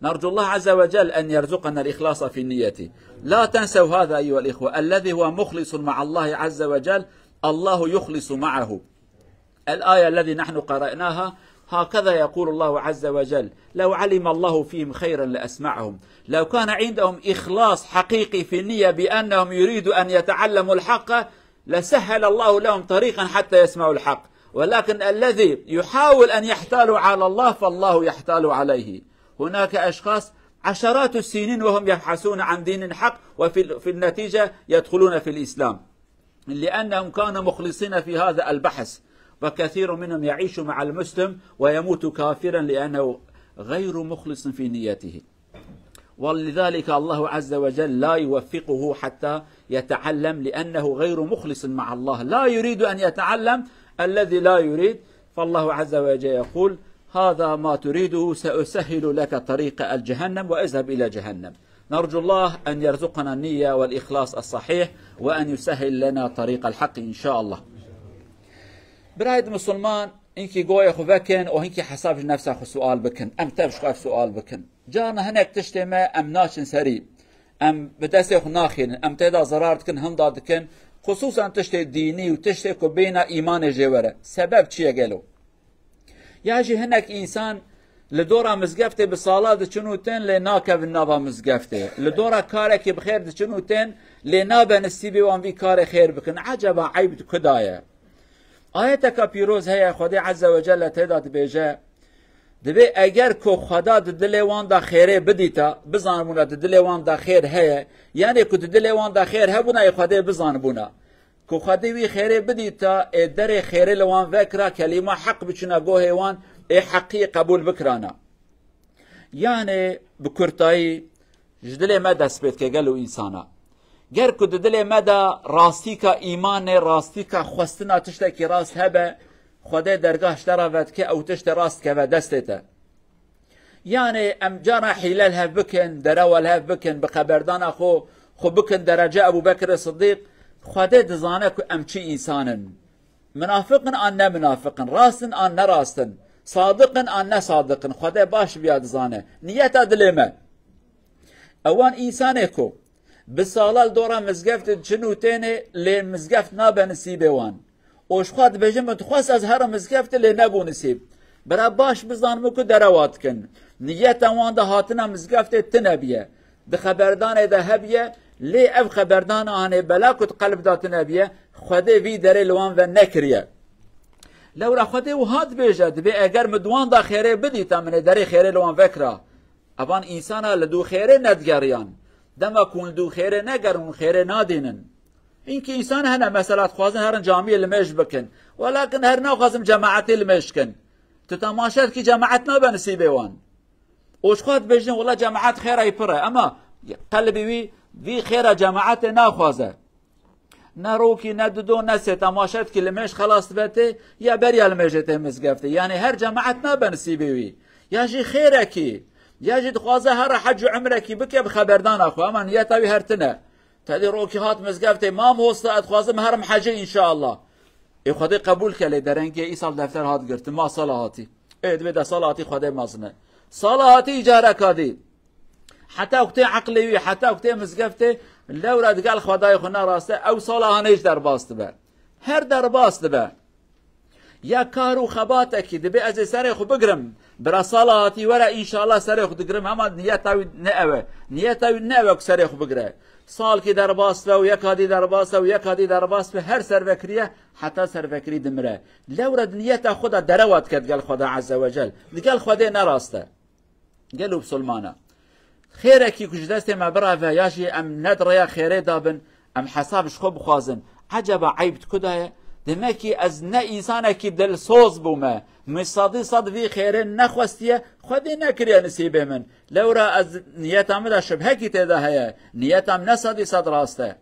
نرجو الله عز وجل أن يرزقنا الإخلاص في النية. لا تنسوا هذا أيها الإخوة، الذي هو مخلص مع الله عز وجل الله يخلص معه. الآية التي نحن قرأناها هكذا يقول الله عز وجل: لو علم الله فيهم خيرا لأسمعهم. لو كان عندهم إخلاص حقيقي في النية بأنهم يريدوا أن يتعلموا الحق لسهل الله لهم طريقا حتى يسمعوا الحق، ولكن الذي يحاول أن يحتالوا على الله فالله يحتال عليه. هناك أشخاص عشرات السنين وهم يبحثون عن دين حق وفي النتيجة يدخلون في الإسلام لأنهم كانوا مخلصين في هذا البحث، وكثير منهم يعيش مع المسلم ويموت كافرا لأنه غير مخلص في نيته. ولذلك الله عز وجل لا يوفقه حتى يتعلم لأنه غير مخلص مع الله، لا يريد أن يتعلم الذي لا يريد. فالله عز وجل يقول: هذا ما تريده سأسهل لك طريق الجهنم واذهب إلى جهنم. نرجو الله أن يرزقنا النية والإخلاص الصحيح وأن يسهل لنا طريق الحق إن شاء الله. برايد مسلمان اینکه گوی خو بکن و اینکه حساب نفسه خو سوال بکن، ام تبش خو سوال بکن. جانا هنک تشتمه ام ناشن سری، ام بدست خو ناخین، ام تدا ضرر کن هم داد کن، خصوصا تشت دینی و تشت کو بین ایمان جوره. سبب چیه گلو؟ یاجی هنک انسان لدورا مزگفته بصالات چنوتن لناکه بالنابا مزگفته، لدورا کاره که بخیر چنوتن لنابا نسیبی وان بی کار خیر بکن. عجبا عیب کدایه. آیت پیروز هی خدا عز وجل تعداد بیجه دبی اگر کو خدا دل وان دا خیره بدیتا بزانبونا دل وان دا خیر هی، یعنی کو دل وان دا خیر هبونا خدا بزانبونا کو خدا وی خیره بدیتا در خیره لوان وکرا کلمه حق بچنا گوه وان حقی قبول بکرانا. یعنی بکرتایی جدل ما دست بید که گلو انسانا گر کو دل مدا راستی کا ایمان راستی کا خواستنا تشته کی راست هبه خدا درگاهش دراوت که او تشته راست که و دستته. یعنی ام جانا حیلل هف بکن دراول هف بکن بخبردان خو بکن درجه ابو بکر صدیق. خدا دزانه که ام چی انسانن، منافقن آن نه منافقن، راستن آن نه راستن، صادقن آن نه صادقن. خدا باش بیاد دزانه نیت دلمه اوان انسانه کو بسالال دورا مزگفت چنوتینه لی مزگفت نابه نصیبه وان اوشخواد بجم تخواست از هر مزگفت لی نبو نصیب برا باش بزانمو که دروات کن نیت وان ده هاتنا مزگفت تنبیه ده خبردان ده هبیه لی اف خبردان آنه بلا کت قلب ده تنبیه خوده وی داره لوان و نکریه. لورا خوده و هات بیجد بی اگر مدوان ده خیره بدیتا من داره خیره لوان وکرا اوان انسانا لدو خیره ندگریان دما کون دو خیره نگرون خیره نادینن. اینکه انسان هنه مثلا خوازن هرن جامعه لمش بکن ولكن هر نو خوازم جماعتی لمش کن تتماشد که جماعت نابه نصیبه وان اوش خواد بجن والله جماعت خیره پره اما قلبی وی خیره جماعت نخوازه نروکی نددو نسه تماشد که لمش خلاص بته یا بری المجته مزگفته. یعنی هر جماعت نابه نصیبه وی یا جی خیره کی یا جد خوازه هر حج و عمره کی بکه بخبردان اخو اما نیتاوی هر تنه تدی روکی هات مزگفته ما موسته اتخوازم هرم حجه انشاءالله ای خدا قبول کلی درنگه ای سال دفتر هات گرت ما صلاحاتی اید بده صلاحاتی خدا مازنه صلاحاتی اجاره کادی حتی وقتی عقلی حتی وقتی مزگفته لورد قال خدای خنا راسته او صلاحانیش در باست به هر در باست به یا کارو خباته کی دبی از سر خو بگرم برا صلاحاتی ورا ان شاء الله سر خو دگرم اما نیتاوی نه سر خو بگره سال کی در باسته و یکادی در باسته و یکادی در باسته هر سر وکریه حتی سر وکری دمره لورد نیت خدا دروات کد قال خدا عز وجل قال خدا نراسته قالوا بسلمانه خیره کی کج دست ما برا و یاشی ام ندر یا خیره دابن ام حسابش خوب خوازن عجب عیب کدای دمکی از نه انسان کی دل سوز بومه مصادی صد وی خیره نخواستیه خودی نکریه نصیبه من لورا از نیتم دا شبهه کی تدا هيا نیتم نصادی صد راسته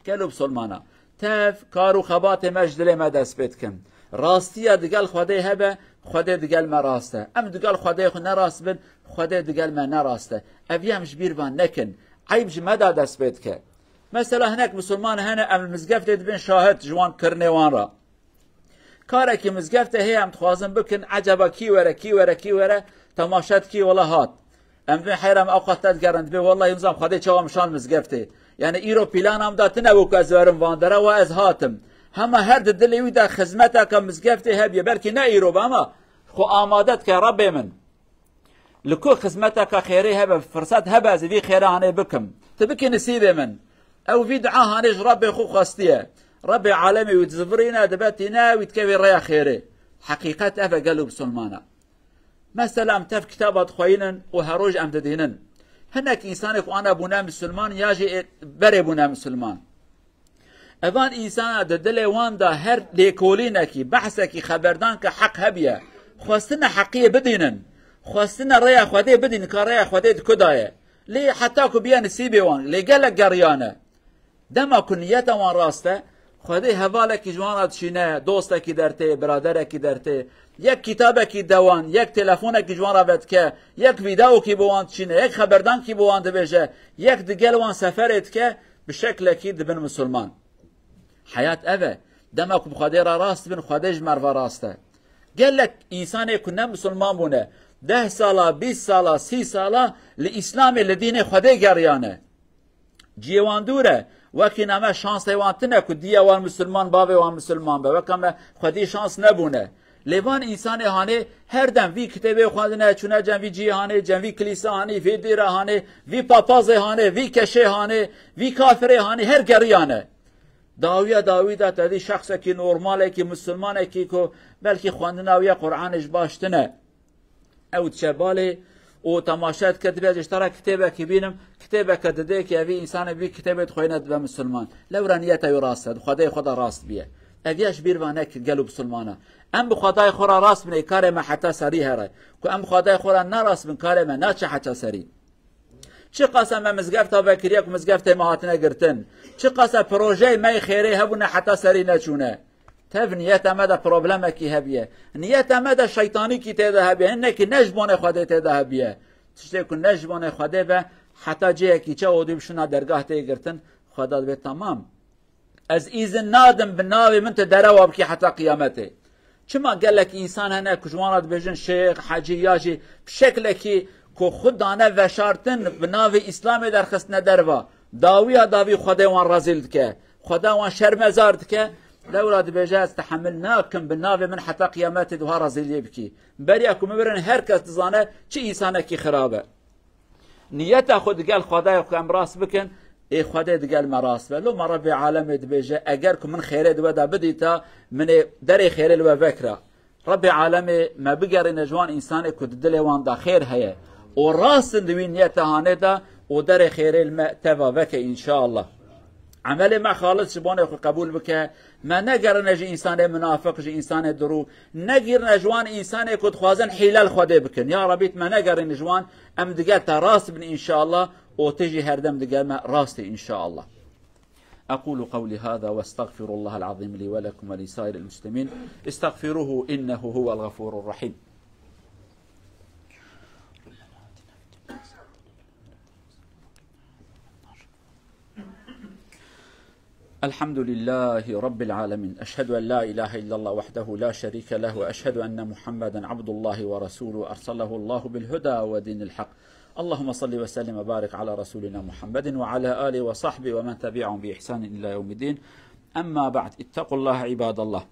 کلو بسلمانا تف کارو خبات مجدل ما دست بید کن راستیه دگل خودی هبه خودی دگل ما راسته ام دگل خودی خو نراست بن خودی دگل ما نراسته اویامش بیروان نکن عیبش مدا دست بید که مثلا هناك مسلمان هنا ام مزگفته دبن شاهد جوان کرنه وان را کاره که مزگفته هی ام تخوازم بکن عجبا کی وره تماشد کی ولا هات ام به حیرم اوقات گرند به والله امزام خدای چاوم شان مزگفته یعنی ایرو پلانم داتنه و از ورم واندره و از هاتم همه هر دلی وی در خدمت که مزگفته هبیه بلکه نه ایرو اما خو آمادت که رب من لکو خدمت که خیره هبه فرصت هبه از وی خیره هانه بکم تبکی نصیب من او وی دعا هانش رب خو خواستیه رب عالمی وتزفرينا دباتنا ويتكفي ريا خيري حقيقة أفا قالوا بسلمانا مثلا أمتف كتابات خوينن وهروج أمتدينن هناك إنسانك وأنا بنا مسلمان ياجي بري بنا مسلمان أفان إنسان ددلي وان دا هر ليكولينكي بحثكي خبردانك حق هبيا خواستنا حقية بدينن خواستنا ريا خودي بدين كريا خودي كداية لي حتى كبيا نسيبي وان لي قالك قريانة دما كنيته وان راسته خودی حوالکی جوانات شینه دوستکی درته برادرکی درته یک کتابکی دوان یک تلفنکی جوان رابط که یک ویدیو کی بوان شینه یک خبردان کی بوان دبیجه یک دگل وان سفرت که به شکل کی دبن مسلمان حیات اوه دمک بخودی را راست بن خودیج مروا راسته گلک انسان کنه مسلمان بونه 10 ساله 20 ساله 30 ساله لاسلام لدین خودی گریانه جیوان دوره وکی نامه شانس وانتنه که دیه وان مسلمان بابه وان مسلمان به وکم خودی شانس نبونه لیوان انسان هانه هر دم وی کتابه خواندنه چونه جن وی جیهانه جن وی کلیسا هانه وی دیره هانه وی پاپاز هانه وی کشه هانه وی کافره هانه هر گریانه داویده تدی شخص کی نورماله کی مسلمانه کی کو بلکه خواندنه و قرآنش باشتنه او چباله او تماشات کتبه اشتراک کتابه کی بینم کتابه کدده که اوی انسان بی کتابه خویند به مسلمان لورا نیت او راست خدای خدا راست بیه اویش بیروانه که گلو مسلمانه ام بخدای خورا راست بنه کار ما حتی سری هره که ام بخدای خورا نراست بن کار ما نه چه حتی سری چه قسم مزگفت بکریه که مزگفت ماهاتنه گرتن چه قسم پروژه می خیره هبونه حتی سری نچونه تف نیت امده پروبلمه کی هبیه نیت امده شیطانی کی تیده هبیه اینه که نجبانه خوده تیده هبیه تشتی که نجبانه خوده به حتی جه کی چه اودی بشونه درگاه تیه گرتن خدا به تمام از ایزن نادم بناوی من تدرواب کی حتی قیامته چما قال لك انسان هنا کجوانات بجن شیخ حاجی یاجی بشکل کی که خود دانه وشارتن بناوی اسلام درخست ندروا داوی خدا وان رازیل که خدا وان شرمزارد که لولاد بجاز تحملناكم بالنافع من حتى قيامات دوها رازيل يبكي بريكم مبرن هركز تزانه چه انسانك خرابه نيته خود قال خدای خو راس بكن اي خدای قال مراس لو ما رب عالم بجا اجركم من خير دودا بديتا من دري خير لو فكره رب عالم ما بقر نجوان انسانك كدله وان دا خير هي وراس دوين نيته هاندا ودري خير الما تفاوك ان شاء الله عمل ما خالص شبانه قبول بك ما نقر نجي انسان منافق جي انسان درو نقر نجوان انسان كد خوازن حلال خده بكن يا ربيت ما نقر نجوان ام دقال راس بن ان شاء الله وتجي هردم دقال ما راستي ان شاء الله اقول قولي هذا واستغفر الله العظيم لي ولكم ولسائر المسلمين استغفروه انه هو الغفور الرحيم الحمد لله رب العالمين أشهد أن لا إله إلا الله وحده لا شريك له وأشهد أن محمدا عبد الله ورسوله أرسله الله بالهدى ودين الحق اللهم صل وسلم وبارك على رسولنا محمد وعلى آله وصحبه ومن تبعهم بإحسان إلى يوم الدين أما بعد اتقوا الله عباد الله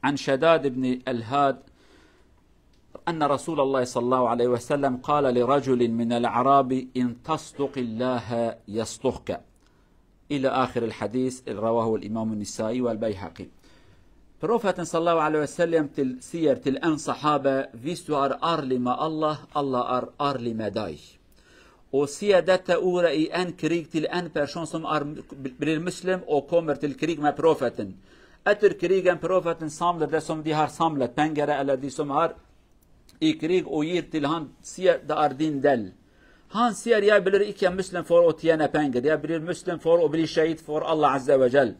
عن شداد بن الهاد أن رسول الله صلى الله عليه وسلم قال لرجل من الأعراب إن تصدق الله يصدقك إلى آخر الحديث رواه الإمام النسائي والبيهقي. Profeten sallallahu alaihi ve sellem till sier till en sahaba, hvis du är ärlig med Allah, Allah är ärlig med dig. Och sier detta ordet i en krig till en person som blir muslim och kommer till krig med profeten. Efter krigen profeten samlar det som de har samlat, pengar eller de som är i krig och ger till han, sier det är din del. Han sier jag blir icke muslim för att tjäna pengar, jag blir muslim för att bli shahid för Allah azza wa jal.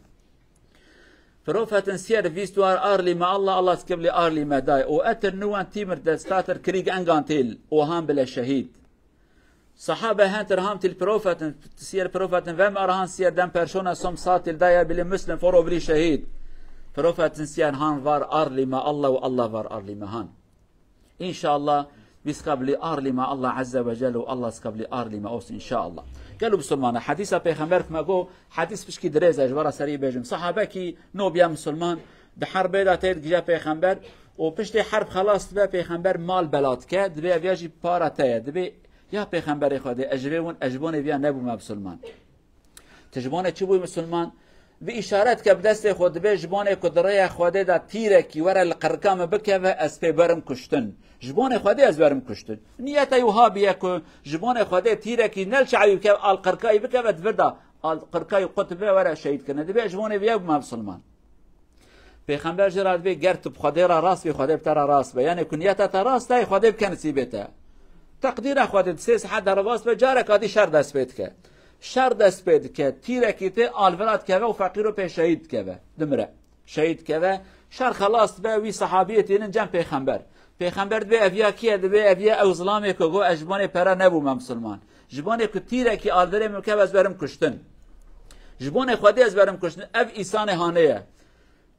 Profeten sier hvis du är ärlig med Allah, Allah ska bli ärlig med dig. Och efter nu en timme det startar krig en gång till och han blir shahid. Sahaba hämtar han till profeten, sier profeten, vem är han? Sier den personen som sa till dig jag blir muslim för att bli shahid. Profeten sier han var ärlig med Allah och Allah var ärlig med han. Inshallah vi ska bli ärliga med Allah Azza wa Jalla och Allah ska bli ärlig med oss inshallah. قالوا بسلمان حديث پیغمبر ما گو حديث بشكي دريزه جوارا سري بيجم صحابه كي نو بيا مسلمان ده حرب دا تيد جا پیغمبر و پشت حرب خلاص به پیغمبر مال بلاد که دبی بیاجی پارا تاید دبی یا پیغمبر خدا اجبون اجبون بیا نبو مسلمان تجبون چی بو مسلمان به اشارت که بدست خود به جبان قدره خدا دا تیره کی ور القرقام بکه و از پیبرم کشتن جبان خدا از برم کشتن نیت یوها بیا که جبان خدا تیره کی نل شعیب که القرقای بکه و دبدا القرقای قطبه ور شهید کنه دبی جبان بیا مسلمان پیغمبر جرات به گرت خدا را راست به خدا بتر راست به یعنی کنیت تا راست ای خدا بکن نصیبته تقدیر خدا سه حد رواست به جاره کادی شر دست بید که شر دست بید که تیره کیته آلورات که و فقیر رو به شهید که دمره شهید که شر خلاص به وی صحابیتین جنب پیغمبر به اویا کیه به اویا او ظلامه که گو اجبان پرا نبو مسلمان جبان که تیره کی آلوره مکه از برم کشتن جبان خدا از برم کشتن اف ایسان هانه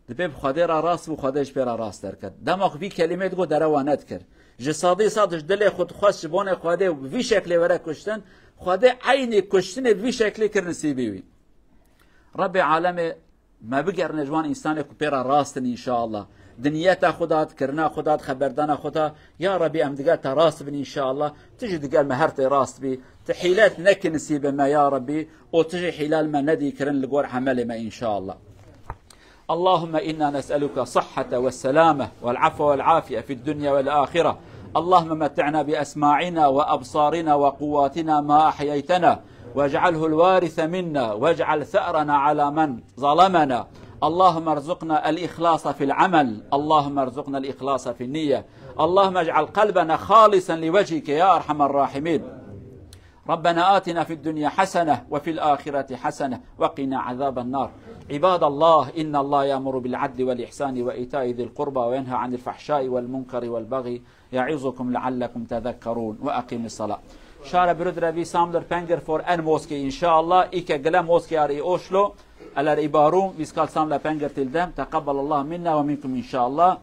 دبیب خدا را راست و خداش پر راست درکد دماغ وی کلمه گو دروانت کرد جسادی صادش دل خود خواست جبان خدا وی شکلی وره کشتن خدا عین کشتن وی شکلی کر نصیبی وی رب عالم ما بگر نجوان انسان کو پر راست ان شاء الله دنیت خدات کرنا خدات خبردان خدا یا ربی ام دیگر راست بن ان شاء الله تجي دیگر مهرت راست بی تحیلات نک نصیب ما یا ربی او تجي حلال ما ندی کرن لگور عمل ما ان شاء الله. اللهم إنا نسألك صحة والسلامة والعفو والعافية في الدنيا والآخرة. اللهم متعنا بأسماعنا وأبصارنا وقواتنا ما أحييتنا واجعله الوارث منا واجعل ثأرنا على من ظلمنا. اللهم ارزقنا الإخلاص في العمل. اللهم ارزقنا الإخلاص في النية. اللهم اجعل قلبنا خالصا لوجهك يا أرحم الراحمين. ربنا آتنا في الدنيا حسنة وفي الآخرة حسنة وقنا عذاب النار. عباد الله إن الله يأمر بالعدل والإحسان وإيتاء ذي القربى وينهى عن الفحشاء والمنكر والبغي يعظكم لعلكم تذكرون وأقيموا الصلاة. شارع برود روی سامدر پنگر فور ان موسکی انشاءالله ای که گله موسکی اری اوشلو الار ایبارون ویسکال سامدر پنگر تلدم تقبل الله منا و منكم انشاءالله.